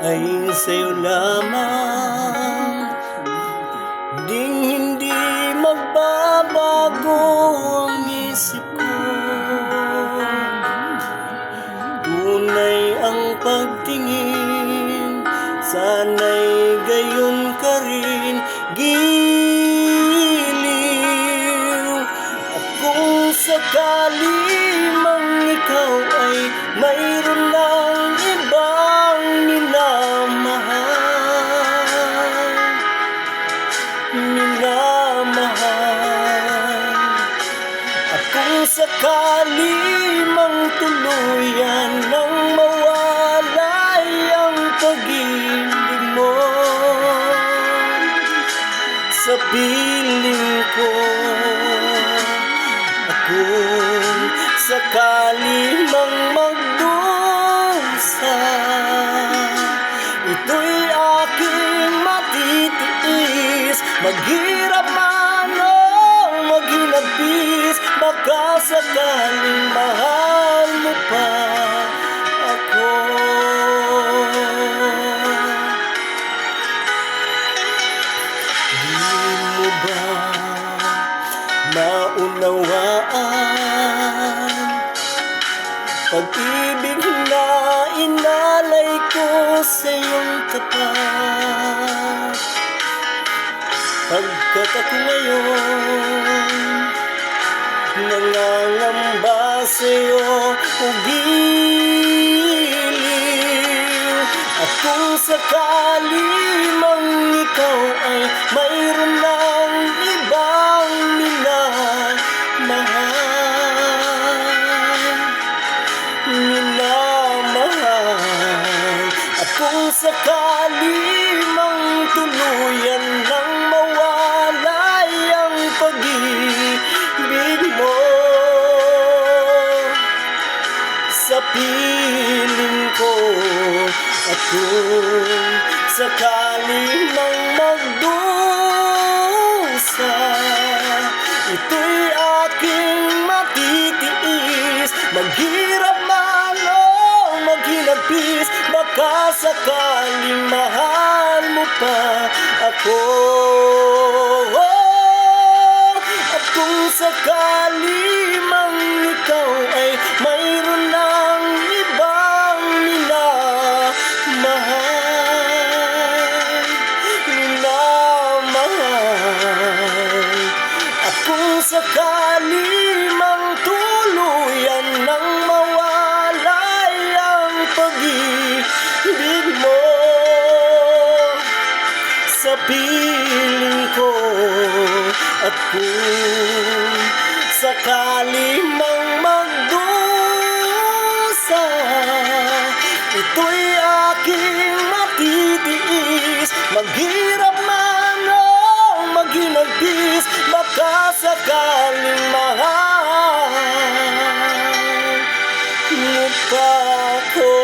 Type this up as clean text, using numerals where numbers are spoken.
ay sa'yo lamang. Hindi magbabago ang isip ko. Tunay ang pagtingin, sana'y gayon ka rin, giliw. At kung sakali mang ikaw ay mayroon ng ibang minamahal, at kung sakali mang tuluyan nang mawalay ang pag-ibig mo sa piling ko, at kung sakali mang magdusa, ito'y aking matitiis. Maghirap man o maghinagpis, baka sakaling mahal mo pa ako. Di mo ba maunawaan pag-ibig na inalay ko sa iyong tapat? Pagkat ako ngayon nangangamba sa'yo, ugiliw. At kung sakali mang ikaw ay mayroon ng ibang minamahal, at kung sakali mang tuluyan ng mawalay ang pag-ibig mo sa piling ko, at kung sakali mang magdusa, ito'y aking matitiis. Maghirap man o maghinagpis, baka sakaling mahal mo pa ako. At kung sakali mang ikaw ay mayroon ng ibang minamahal, at kung sakali mang tuluyan ng mawalay ang pag-ibig mo sa piling ko, at kung sakali mang magdusa, ito'y aking matitiis. Maghirap man o maghinagpis, baka sakaling mahal mo pa ako.